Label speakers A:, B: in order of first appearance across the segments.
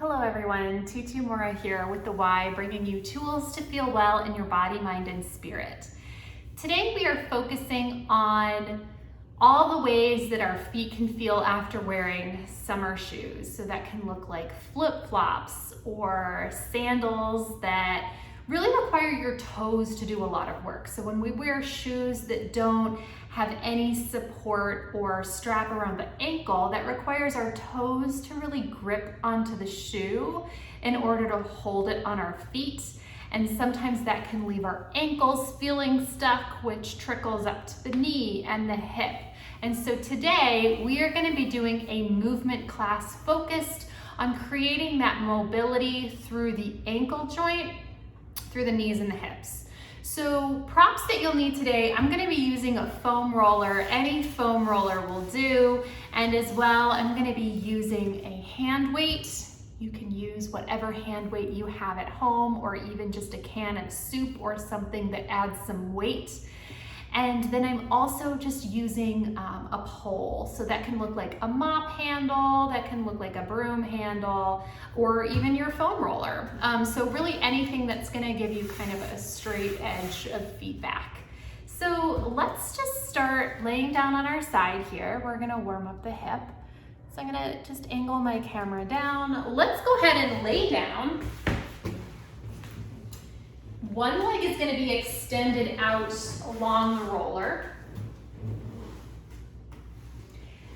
A: Hello everyone, Tutu Mora here with the Y, bringing you tools to feel well in your body, mind, and spirit. Today we are focusing on all the ways that our feet can feel after wearing summer shoes. So that can look like flip-flops or sandals that really require your toes to do a lot of work. So when we wear shoes that don't have any support or strap around the ankle, that requires our toes to really grip onto the shoe in order to hold it on our feet. And sometimes that can leave our ankles feeling stuck, which trickles up to the knee and the hip. And so today we are going to be doing a movement class focused on creating that mobility through the ankle joint, through the knees and the hips. So props that you'll need today, I'm going to be using a foam roller. Any foam roller will do. And as well, I'm going to be using a hand weight. You can use whatever hand weight you have at home, or even just a can of soup or something that adds some weight. And then I'm also just using a pole. So that can look like a mop handle, that can look like a broom handle, or even your foam roller. So really anything that's gonna give you kind of a straight edge of feedback. So let's just start laying down on our side here. We're gonna warm up the hip. So I'm gonna just angle my camera down. Let's go ahead and lay down. One leg is going to be extended out along the roller.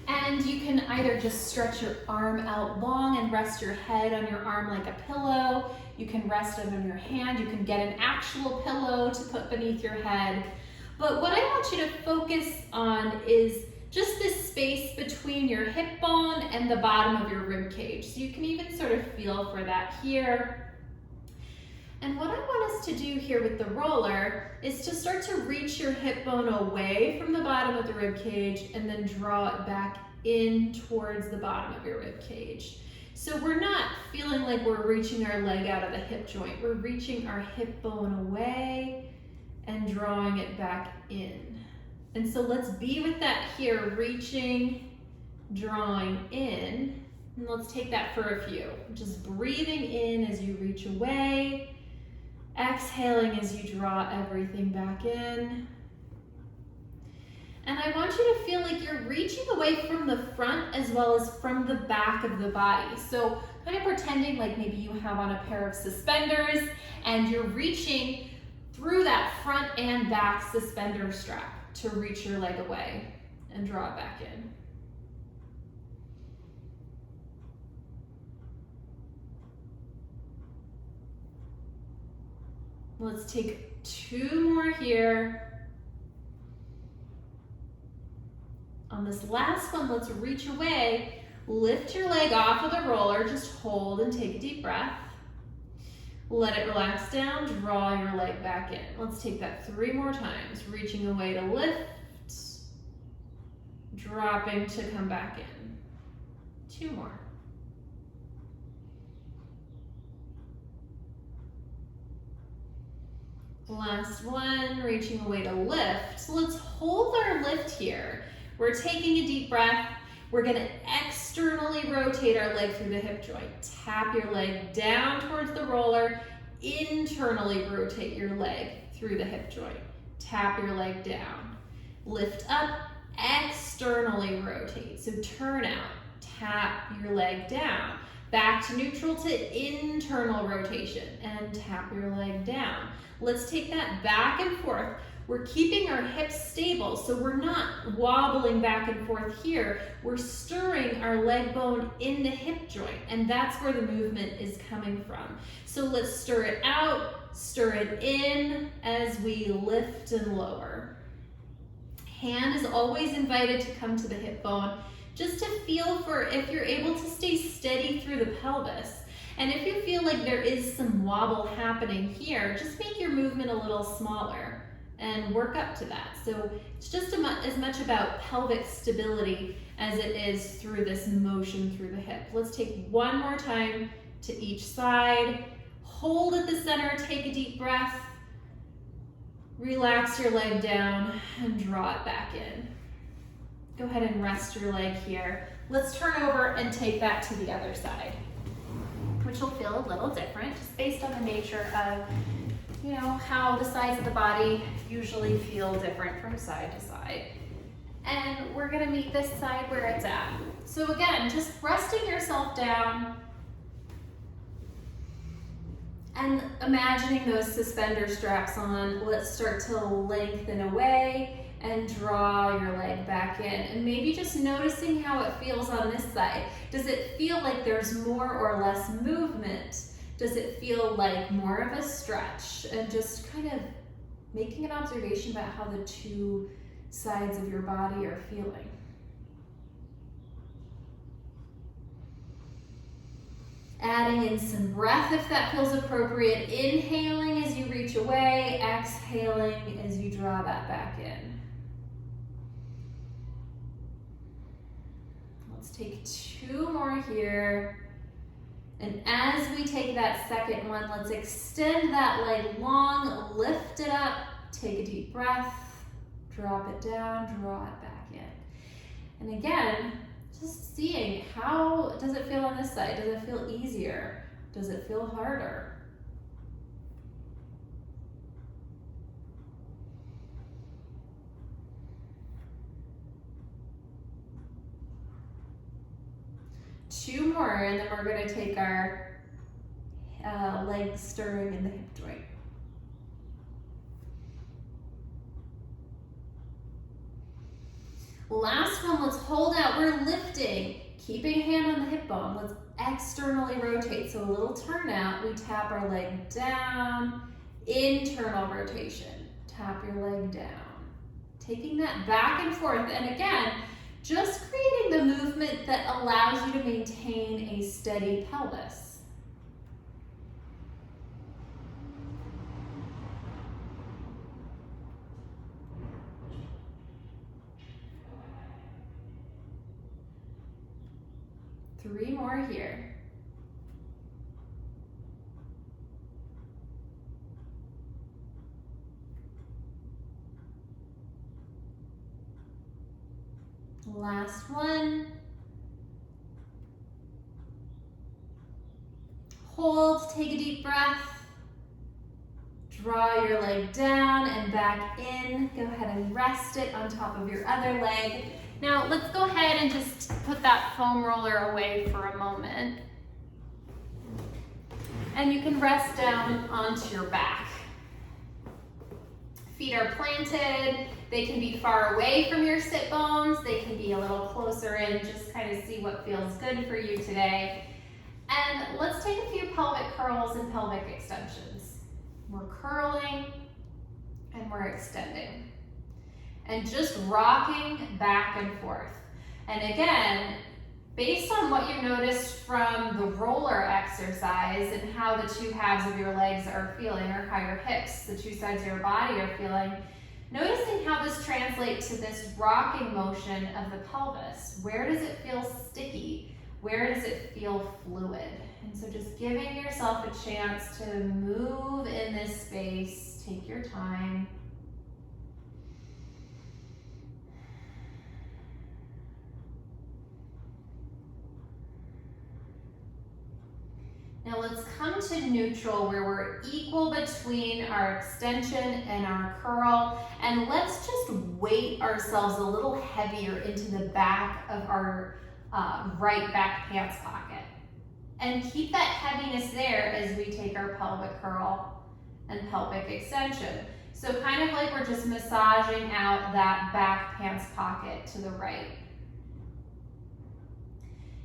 A: And you can either just stretch your arm out long and rest your head on your arm like a pillow. You can rest it on your hand. You can get an actual pillow to put beneath your head. But what I want you to focus on is just this space between your hip bone and the bottom of your rib cage. So you can even sort of feel for that here. And what I want us to do here with the roller is to start to reach your hip bone away from the bottom of the rib cage and then draw it back in towards the bottom of your rib cage. So we're not feeling like we're reaching our leg out of the hip joint. We're reaching our hip bone away and drawing it back in. And so let's be with that here, reaching, drawing in. And let's take that for a few. Just breathing in as you reach away. Exhaling as you draw everything back in. And I want you to feel like you're reaching away from the front as well as from the back of the body. So kind of pretending like maybe you have on a pair of suspenders and you're reaching through that front and back suspender strap to reach your leg away and draw it back in. Let's take two more here. On this last one, let's reach away, lift your leg off of the roller, just hold and take a deep breath. Let it relax down, draw your leg back in. Let's take that 3 more times. Reaching away to lift, dropping to come back in. 2 more. Last one, reaching away to lift. So let's hold our lift here. We're taking a deep breath. We're gonna externally rotate our leg through the hip joint. Tap your leg down towards the roller. Internally rotate your leg through the hip joint. Tap your leg down. Lift up, externally rotate. So turn out, tap your leg down. Back to neutral to internal rotation and tap your leg down. Let's take that back and forth. We're keeping our hips stable, so we're not wobbling back and forth here. We're stirring our leg bone in the hip joint, and that's where the movement is coming from. So let's stir it out, stir it in as we lift and lower. Hand is always invited to come to the hip bone, just to feel for if you're able to stay steady through the pelvis. And if you feel like there is some wobble happening here, just make your movement a little smaller and work up to that. So it's just as much about pelvic stability as it is through this motion through the hip. Let's take 1 more time to each side. Hold at the center, take a deep breath. Relax your leg down and draw it back in. Go ahead and rest your leg here. Let's turn over and take that to the other side. which will feel a little different just based on the nature of, how the sides of the body usually feel different from side to side. And we're gonna meet this side where it's at. So again, just resting yourself down and imagining those suspender straps on. Let's start to lengthen away and draw your leg back in. And maybe just noticing how it feels on this side. Does it feel like there's more or less movement? Does it feel like more of a stretch? And just kind of making an observation about how the two sides of your body are feeling. Adding in some breath if that feels appropriate. Inhaling as you reach away, exhaling as you draw that back in. Let's take 2 more here. And as we take that second one, let's extend that leg long, lift it up, take a deep breath, drop it down, draw it back in. And again, just seeing how does it feel on this side? Does it feel easier? Does it feel harder? Two more, and then we're going to take our leg stirring in the hip joint. Last one, let's hold out. We're lifting, keeping a hand on the hip bone. Let's externally rotate. So a little turn out. We tap our leg down, internal rotation. Tap your leg down. Taking that back and forth. And again, just creating the movement that allows you to maintain a steady pelvis. Three more here. Last one. Hold, take a deep breath. Draw your leg down and back in. Go ahead and rest it on top of your other leg. Now let's go ahead and just put that foam roller away for a moment. And you can rest down onto your back. Feet are planted. They can be far away from your sit bones. They can be a little closer in. Just kind of see what feels good for you today. And let's take a few pelvic curls and pelvic extensions. We're curling and we're extending. And just rocking back and forth. And again, based on what you noticed from the roller exercise and how the two halves of your legs are feeling, or how your hips, the two sides of your body are feeling, noticing how this translates to this rocking motion of the pelvis. Where does it feel sticky? Where does it feel fluid? And so just giving yourself a chance to move in this space. Take your time. Now let's come to neutral, where we're equal between our extension and our curl. And let's just weight ourselves a little heavier into the back of our right back pants pocket. And keep that heaviness there as we take our pelvic curl and pelvic extension. So kind of like we're just massaging out that back pants pocket to the right.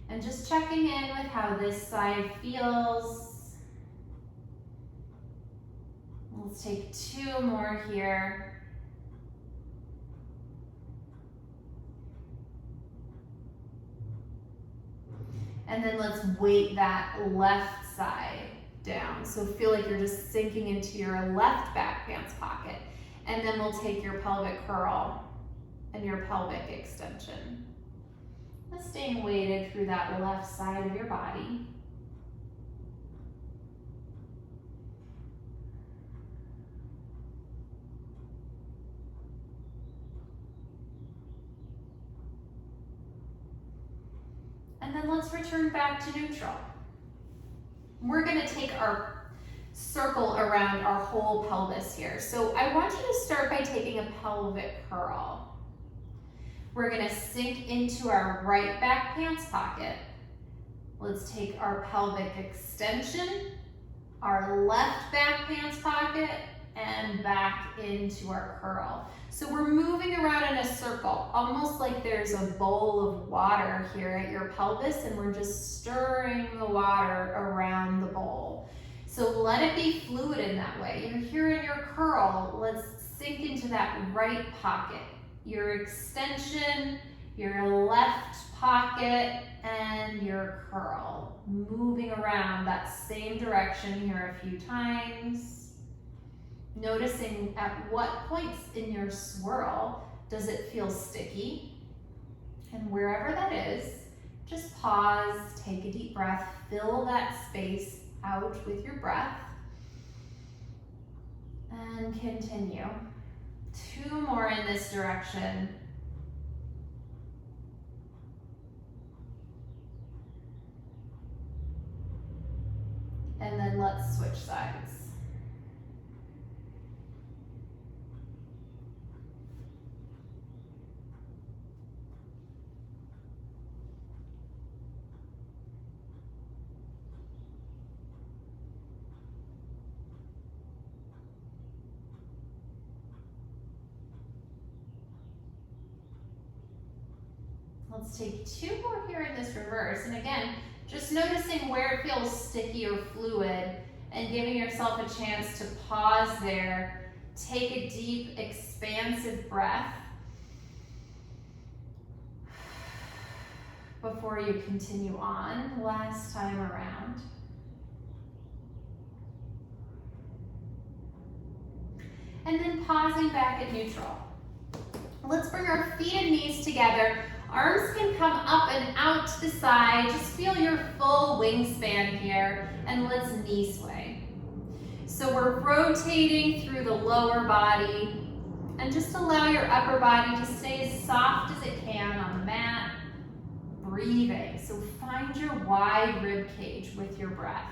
A: And just checking in with how this side feels. Let's take 2 more here. And then let's weight that left side down. So feel like you're just sinking into your left back pants pocket. And then we'll take your pelvic curl and your pelvic extension. Staying weighted through that left side of your body. And then let's return back to neutral. We're gonna take our circle around our whole pelvis here. So I want you to start by taking a pelvic curl. We're gonna sink into our right back pants pocket. Let's take our pelvic extension, our left back pants pocket, and back into our curl. So we're moving around in a circle, almost like there's a bowl of water here at your pelvis, and we're just stirring the water around the bowl. So let it be fluid in that way. You're here in your curl, let's sink into that right pocket. Your extension, your left pocket, and your curl. Moving around that same direction here a few times. Noticing at what points in your swirl does it feel sticky. And wherever that is, just pause, take a deep breath, fill that space out with your breath, and continue. 2 more in this direction. And then let's switch sides. Let's take 2 more here in this reverse. And again, just noticing where it feels sticky or fluid and giving yourself a chance to pause there. Take a deep, expansive breath before you continue on. Last time around. And then pausing back at neutral. Let's bring our feet and knees together. Arms can come up and out to the side. Just feel your full wingspan here, and let's knee sway. So we're rotating through the lower body, and just allow your upper body to stay as soft as it can on the mat. Breathing, so find your wide rib cage with your breath.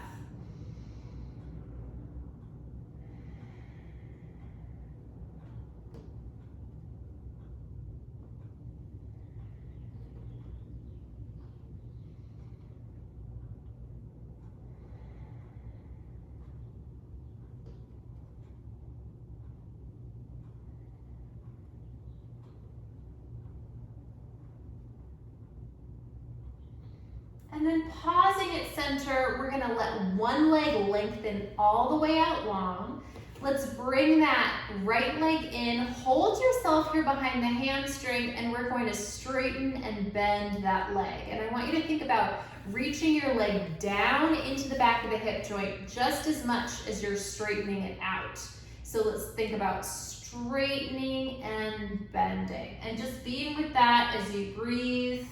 A: And then pausing at center, we're gonna let one leg lengthen all the way out long. Let's bring that right leg in, hold yourself here behind the hamstring, and we're going to straighten and bend that leg. And I want you to think about reaching your leg down into the back of the hip joint just as much as you're straightening it out. So let's think about straightening and bending, and just being with that as you breathe.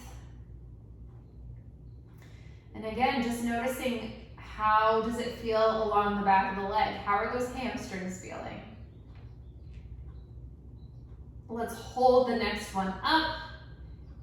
A: And again, just noticing how does it feel along the back of the leg? How are those hamstrings feeling? Let's hold the next one up.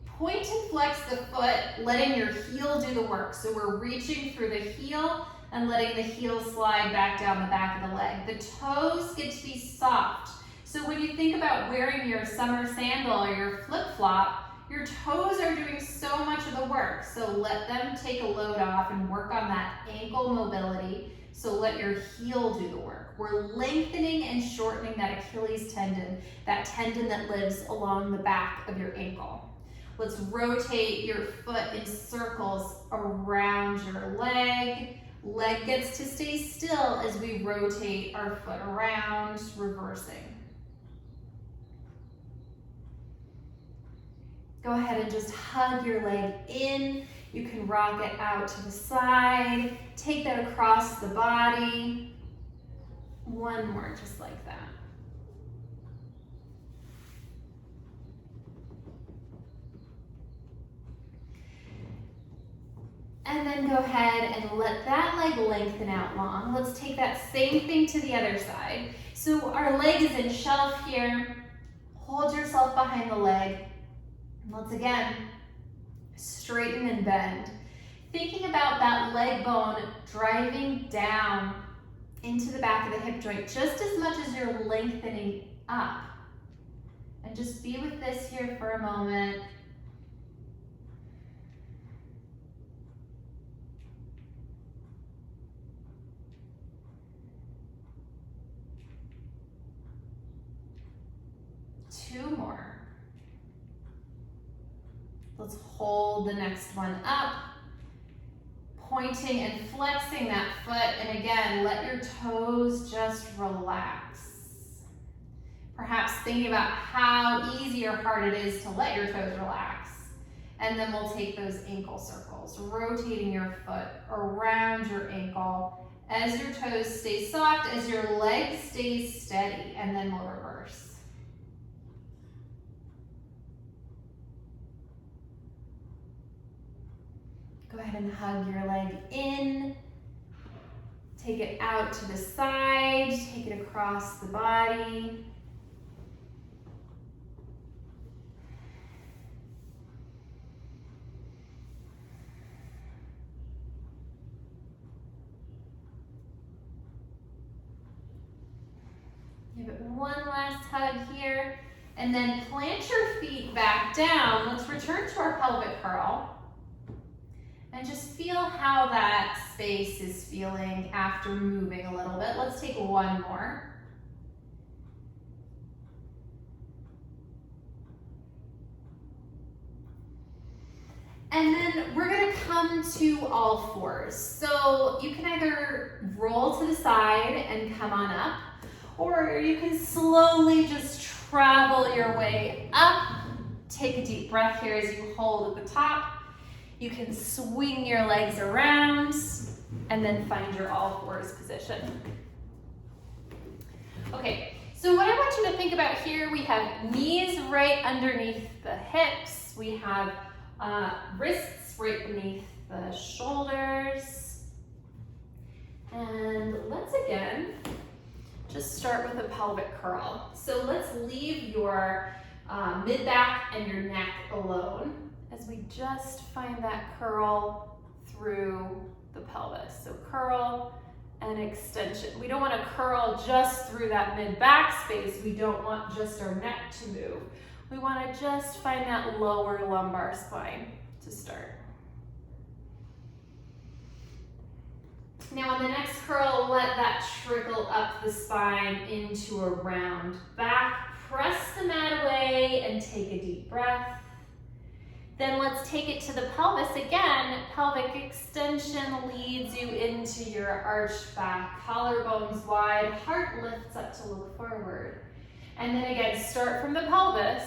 A: Point and flex the foot, letting your heel do the work. So we're reaching through the heel and letting the heel slide back down the back of the leg. The toes get to be soft. So when you think about wearing your summer sandal or your flip-flop, your toes are doing so much of the work, so let them take a load off and work on that ankle mobility. So let your heel do the work. We're lengthening and shortening that Achilles tendon, that tendon that lives along the back of your ankle. Let's rotate your foot in circles around your leg. Leg gets to stay still as we rotate our foot around, reversing. Go ahead and just hug your leg in. You can rock it out to the side. Take that across the body. One more just like that. And then go ahead and let that leg lengthen out long. Let's take that same thing to the other side. So our leg is in shelf here. Hold yourself behind the leg. Let's again straighten and bend. Thinking about that that leg bone driving down into the back of the hip joint just as much as you're lengthening up. And just be with this here for a moment. Two more. Let's hold the next one up, pointing and flexing that foot, and again, let your toes just relax. Perhaps thinking about how easy or hard it is to let your toes relax. And then we'll take those ankle circles, rotating your foot around your ankle as your toes stay soft, as your leg stays steady, and then we'll reverse. Go ahead and hug your leg in. Take it out to the side, take it across the body. Give it one last hug here, and then plant your feet back down. Let's return to our pelvic curl. And just feel how that space is feeling after moving a little bit. Let's take one more. And then we're gonna come to all fours. So you can either roll to the side and come on up, or you can slowly just travel your way up. Take a deep breath here as you hold at the top. You can swing your legs around and then find your all fours position. Okay, so what I want you to think about here, we have knees right underneath the hips. We have wrists right beneath the shoulders. And let's again just start with a pelvic curl. So let's leave your mid-back and your neck alone as we just find that curl through the pelvis. So curl and extension. We don't want to curl just through that mid-back space. We don't want just our neck to move. We want to just find that lower lumbar spine to start. Now on the next curl, let that trickle up the spine into a round back. Press the mat away and take a deep breath. Then let's take it to the pelvis again. Pelvic extension leads you into your arched back. Collarbones wide, heart lifts up to look forward. And then again, start from the pelvis.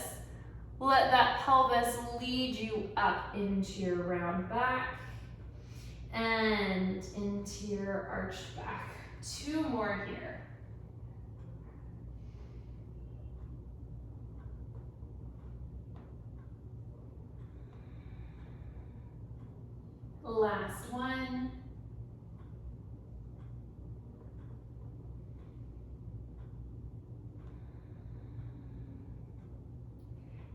A: Let that pelvis lead you up into your round back and into your arched back. Two more here. Last one.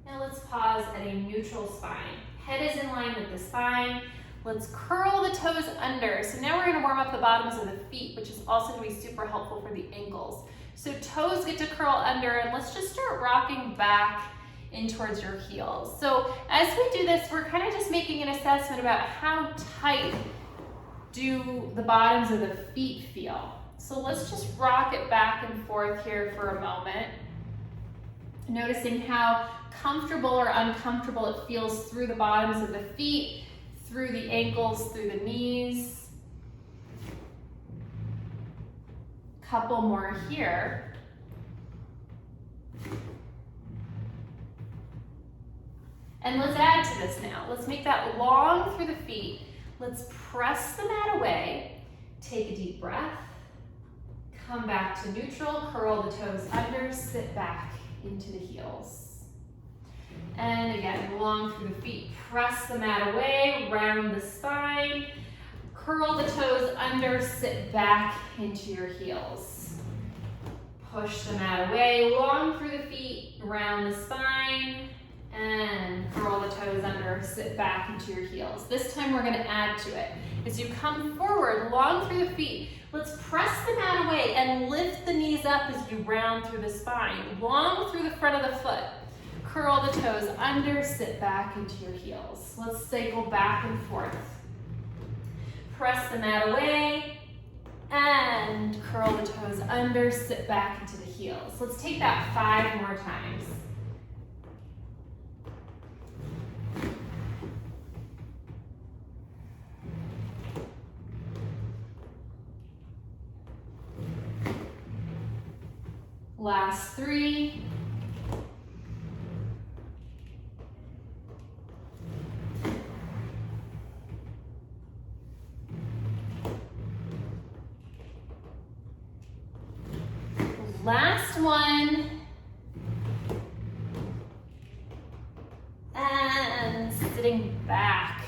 A: Now let's pause at a neutral spine. Head is in line with the spine. Let's curl the toes under. So now we're going to warm up the bottoms of the feet, which is also going to be super helpful for the ankles. So toes get to curl under, and let's just start rocking back in towards your heels. So as we do this, we're kind of just making an assessment about how tight do the bottoms of the feet feel. So let's just rock it back and forth here for a moment. Noticing how comfortable or uncomfortable it feels through the bottoms of the feet, through the ankles, through the knees. Couple more here. And let's add to this now. Let's make that long through the feet. Let's press the mat away. Take a deep breath. Come back to neutral, curl the toes under, sit back into the heels. And again, long through the feet. Press the mat away, round the spine. Curl the toes under, sit back into your heels. Push the mat away, long through the feet, round the spine. And curl the toes under, sit back into your heels. This time we're gonna add to it. As you come forward, long through the feet, let's press the mat away and lift the knees up as you round through the spine, long through the front of the foot. Curl the toes under, sit back into your heels. Let's cycle back and forth. Press the mat away and curl the toes under, sit back into the heels. Let's take that 5 more times. Last 3. Last one. And sitting back.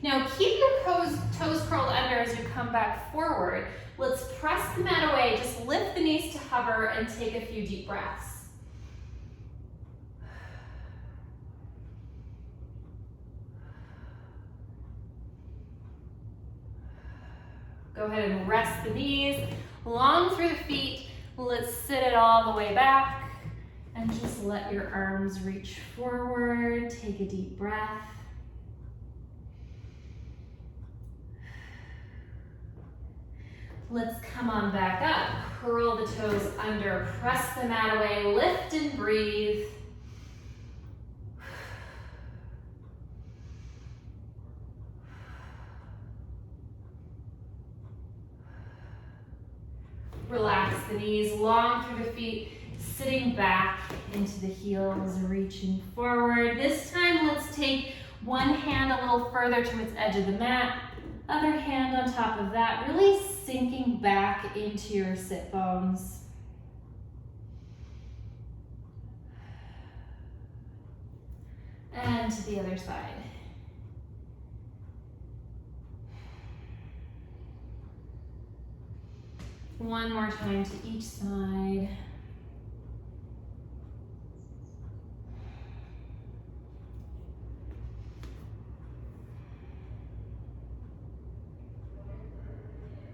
A: Now keep your toes curled under as you come back forward. Let's press the mat away, just lift the knees to hover and take a few deep breaths. Go ahead and rest the knees, long through the feet. Let's sit it all the way back and just let your arms reach forward. Take a deep breath. Let's come on back up. Curl the toes under, press the mat away, lift and breathe. Relax the knees, long through the feet, sitting back into the heels, reaching forward. This time, let's take one hand a little further to its edge of the mat, other hand on top of that, really sinking back into your sit bones. And to the other side. One more time to each side.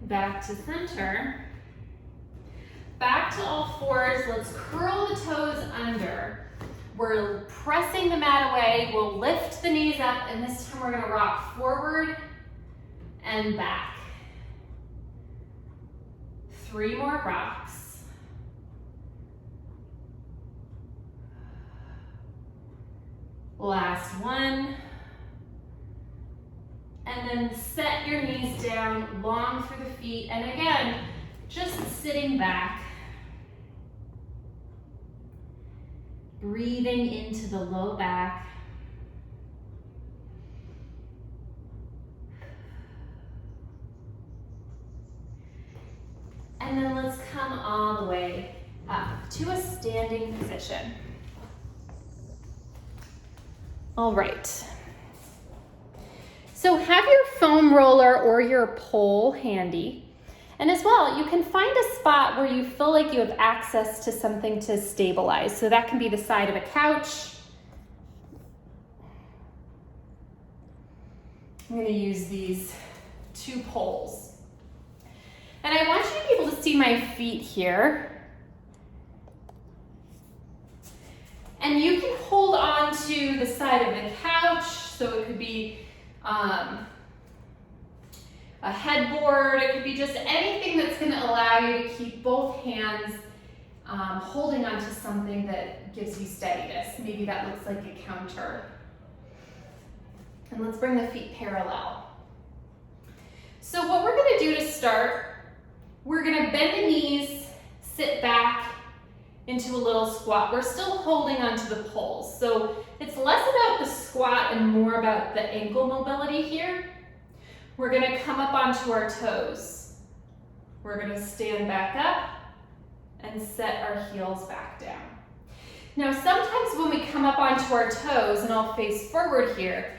A: Back to center. Back to all fours. Let's curl the toes under. We're pressing the mat away. We'll lift the knees up, and this time we're going to rock forward and back. 3 more rocks. Last one. And then set your knees down, long through the feet. And again, just sitting back. Breathing into the low back. And then let's come all the way up to a standing position. All right. So have your foam roller or your pole handy. And as well, you can find a spot where you feel like you have access to something to stabilize. So that can be the side of a couch. I'm going to use these 2 poles. And I want you to be able to see my feet here. And you can hold on to the side of the couch, so it could be a headboard, it could be just anything that's going to allow you to keep both hands holding onto something that gives you steadiness. Maybe that looks like a counter. And let's bring the feet parallel. So what we're going to do to start, we're going to bend the knees, sit back into a little squat. We're still holding onto the poles. So it's less about the squat and more about the ankle mobility here. We're going to come up onto our toes. We're going to stand back up and set our heels back down. Now sometimes when we come up onto our toes, and I'll face forward here,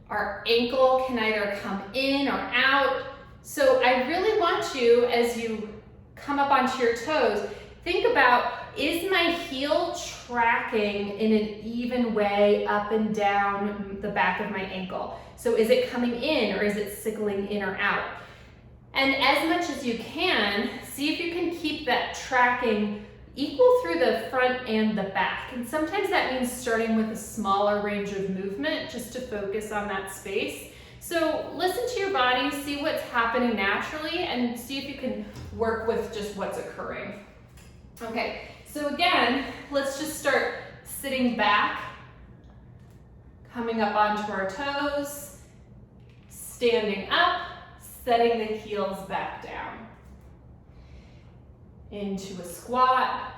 A: our ankle can either come in or out. So I really want you, as you come up onto your toes, think about, is my heel tracking in an even way up and down the back of my ankle? So is it coming in or is it sickling in or out? And as much as you can, see if you can keep that tracking equal through the front and the back. And sometimes that means starting with a smaller range of movement just to focus on that space. So listen to your body, see what's happening naturally, and see if you can work with just what's occurring. Okay, so again, let's just start sitting back, coming up onto our toes, standing up, setting the heels back down. Into a squat,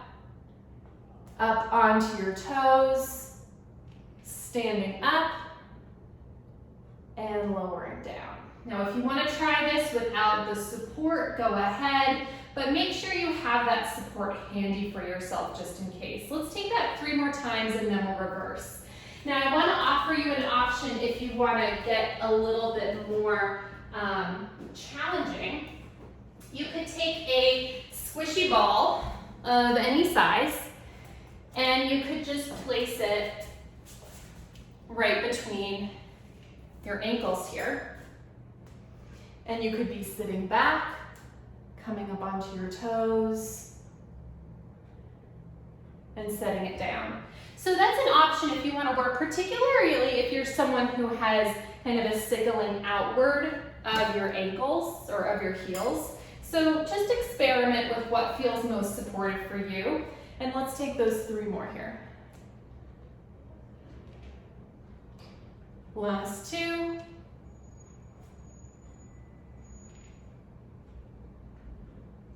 A: up onto your toes, standing up, and lowering down. Now, if you want to try this without the support, go ahead, but make sure you have that support handy for yourself just in case. Let's take that 3 more times and then we'll reverse. Now, I want to offer you an option if you want to get a little bit more challenging. You could take a squishy ball of any size and you could just place it right between your ankles here. And you could be sitting back, coming up onto your toes, and setting it down. So that's an option if you want to work, particularly if you're someone who has kind of a sickling outward of your ankles or of your heels. So just experiment with what feels most supportive for you. And let's take those 3 more here. Last 2.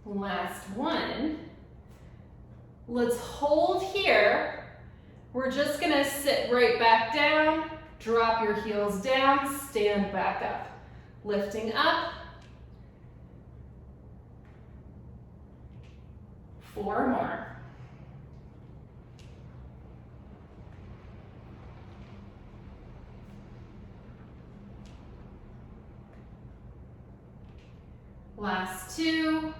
A: Last 1. Let's hold here. We're just gonna sit right back down, drop your heels down, stand back up. Lifting up. 4 more. Last 2.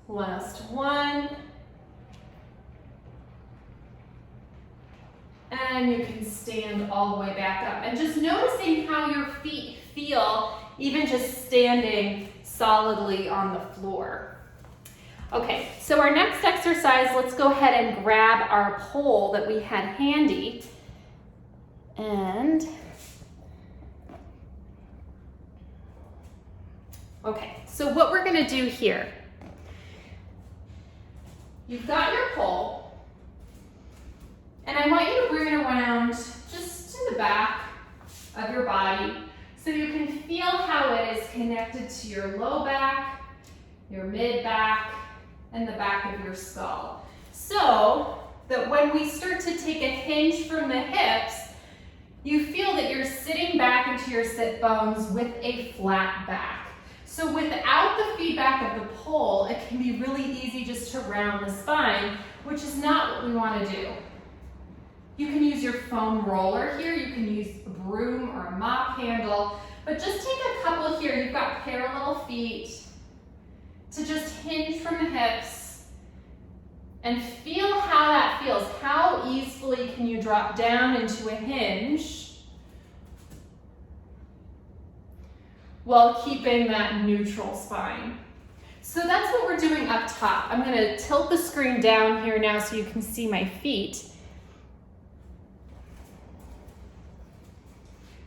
A: Last 1. And you can stand all the way back up. And just noticing how your feet feel, even just standing solidly on the floor. Okay, so our next exercise, let's go ahead and grab our pole that we had handy. And, okay, so what we're gonna do here, you've got your pole, and I want you to bring it around just to the back of your body so you can feel how it is connected to your low back, your mid back, and the back of your skull. So that when we start to take a hinge from the hips, you feel that you're sitting back into your sit bones with a flat back. So without the feedback of the pole, it can be really easy just to round the spine, which is not what we want to do. You can use your foam roller here, you can use a broom or a mop handle, but just take a couple here. You've got parallel feet to just hinge from the hips and feel how that feels. How easily can you drop down into a hinge while keeping that neutral spine? So that's what we're doing up top. I'm going to tilt the screen down here now so you can see my feet.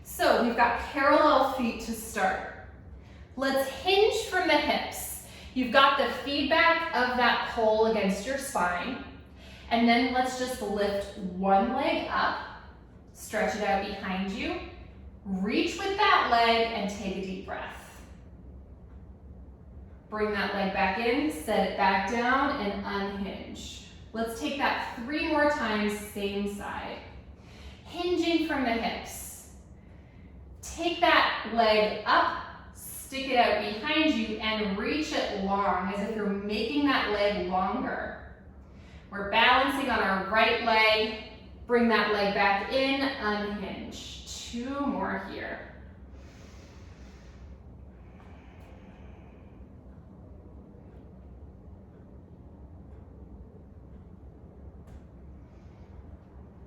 A: So we've got parallel feet to start. Let's hinge from the hips. You've got the feedback of that pole against your spine. And then let's just lift one leg up, stretch it out behind you, reach with that leg and take a deep breath. Bring that leg back in, set it back down and unhinge. Let's take that 3 more times, same side. Hinging from the hips. Take that leg up, stick it out behind you and reach it long as if you're making that leg longer. We're balancing on our right leg, bring that leg back in, unhinge. 2 more here.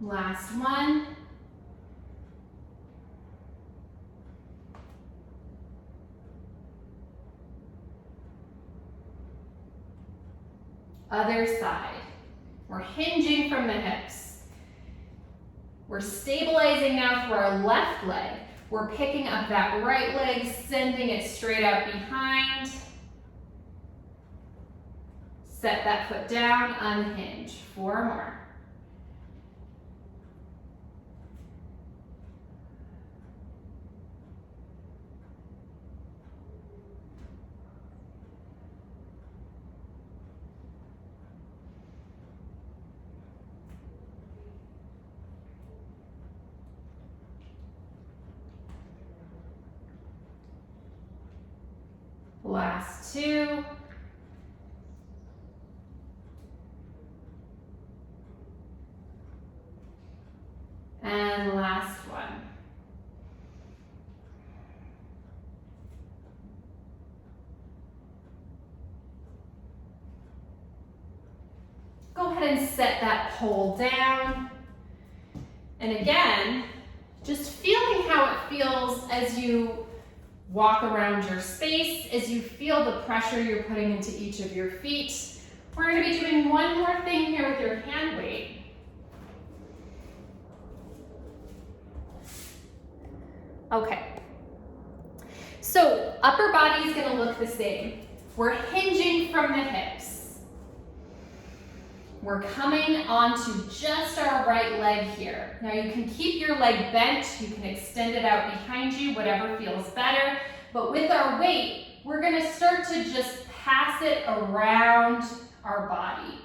A: Last one. Other side. We're hinging from the hips. We're stabilizing now through our left leg. We're picking up that right leg, sending it straight out behind. Set that foot down, unhinge. 4 more. Last 2. And last one. Go ahead and set that pole down. And again, just feeling how it feels as you walk around your space, as you feel the pressure you're putting into each of your feet. We're going to be doing one more thing here with your hand weight. Okay. So upper body is going to look the same. We're hinging from the hips. We're coming onto just our right leg here. Now you can keep your leg bent, you can extend it out behind you, whatever feels better. But with our weight, we're going to start to just pass it around our body.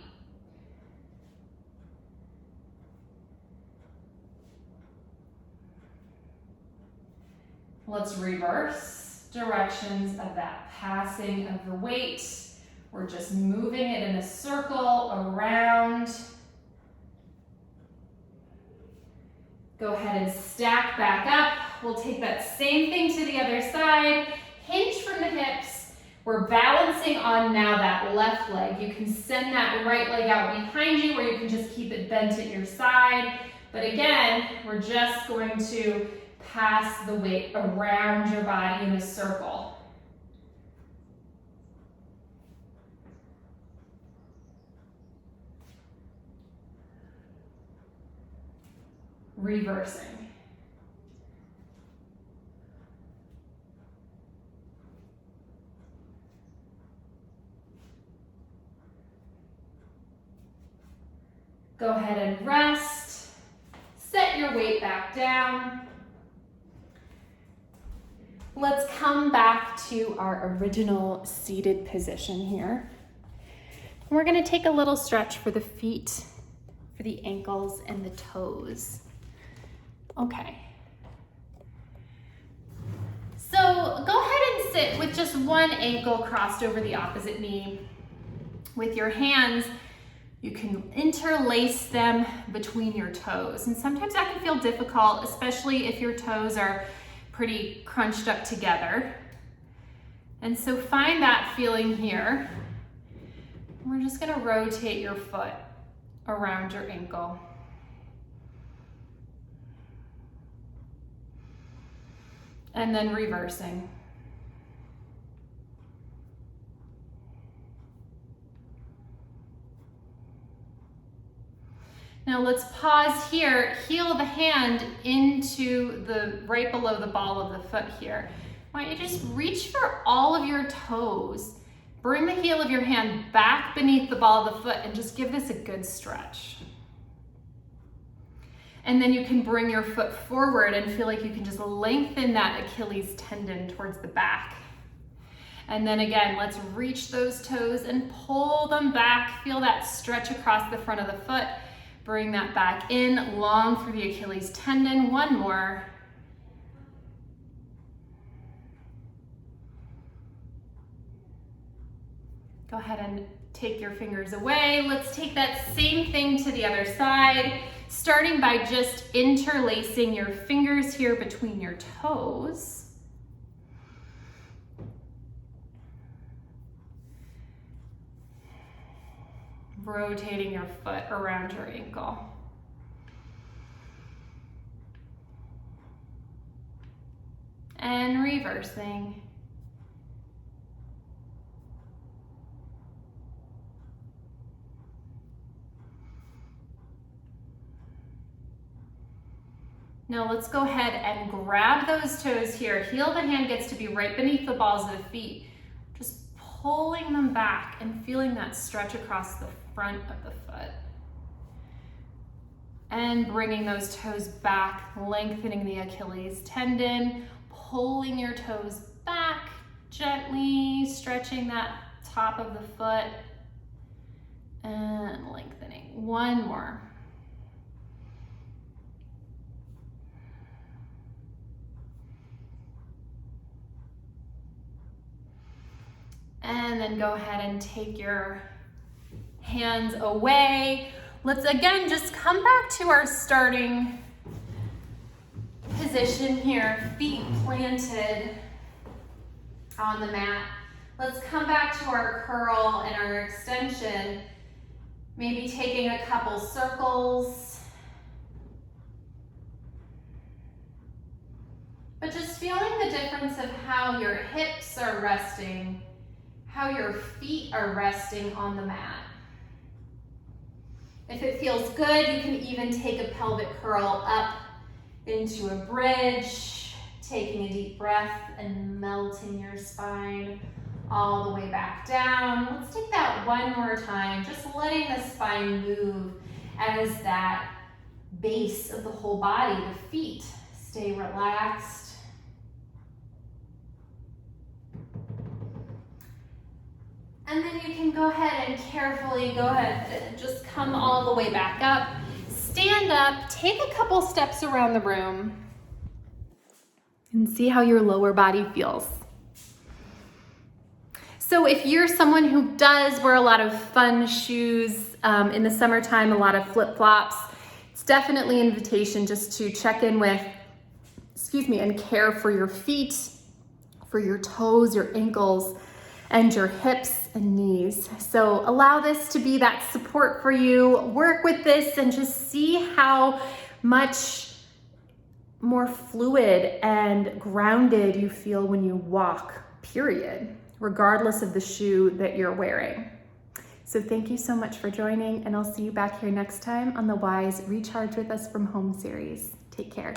A: Let's reverse directions of that passing of the weight. We're just moving it in a circle around. Go ahead and stack back up. We'll take that same thing to the other side. Hinge from the hips. We're balancing on now that left leg. You can send that right leg out behind you, or you can just keep it bent at your side. But again, we're just going to pass the weight around your body in a circle. Reversing. Go ahead and rest. Set your weight back down. Let's come back to our original seated position here. We're going to take a little stretch for the feet, for the ankles and the toes. Okay. So go ahead and sit with just one ankle crossed over the opposite knee. With your hands, you can interlace them between your toes. And sometimes that can feel difficult, especially if your toes are pretty crunched up together. And so find that feeling here. We're just going to rotate your foot around your ankle. And then reversing. Now let's pause here, heel of the hand into the right below the ball of the foot here. Why don't you just reach for all of your toes. Bring the heel of your hand back beneath the ball of the foot and just give this a good stretch. And then you can bring your foot forward and feel like you can just lengthen that Achilles tendon towards the back. And then again, let's reach those toes and pull them back. Feel that stretch across the front of the foot. Bring that back in, long through the Achilles tendon. One more. Go ahead and take your fingers away. Let's take that same thing to the other side, starting by just interlacing your fingers here between your toes. Rotating your foot around your ankle. and reversing. Now let's go ahead and grab those toes here. Heel of the hand gets to be right beneath the balls of the feet. Just pulling them back and feeling that stretch across the front of the foot. And bringing those toes back, lengthening the Achilles tendon, pulling your toes back, gently stretching that top of the foot and lengthening. One more. And then go ahead and take your hands away. Let's again just come back to our starting position here, feet planted on the mat. Let's come back to our curl and our extension, maybe taking a couple circles. But just feeling the difference of how your hips are resting, how your feet are resting on the mat. If it feels good, you can even take a pelvic curl up into a bridge, taking a deep breath and melting your spine all the way back down. Let's take that one more time, just letting the spine move as that base of the whole body, the feet, stay relaxed. And then you can go ahead and carefully go ahead and just come all the way back up. Stand up, take a couple steps around the room and see how your lower body feels. So if you're someone who does wear a lot of fun shoes in the summertime, a lot of flip-flops, it's definitely an invitation just to check in with, and care for your feet, for your toes, your ankles, and your hips and knees. So allow this to be that support for you. Work with this and just see how much more fluid and grounded you feel when you walk, period, regardless of the shoe that you're wearing. So thank you so much for joining, and I'll see you back here next time on the Wise Recharge with Us from Home series. Take care.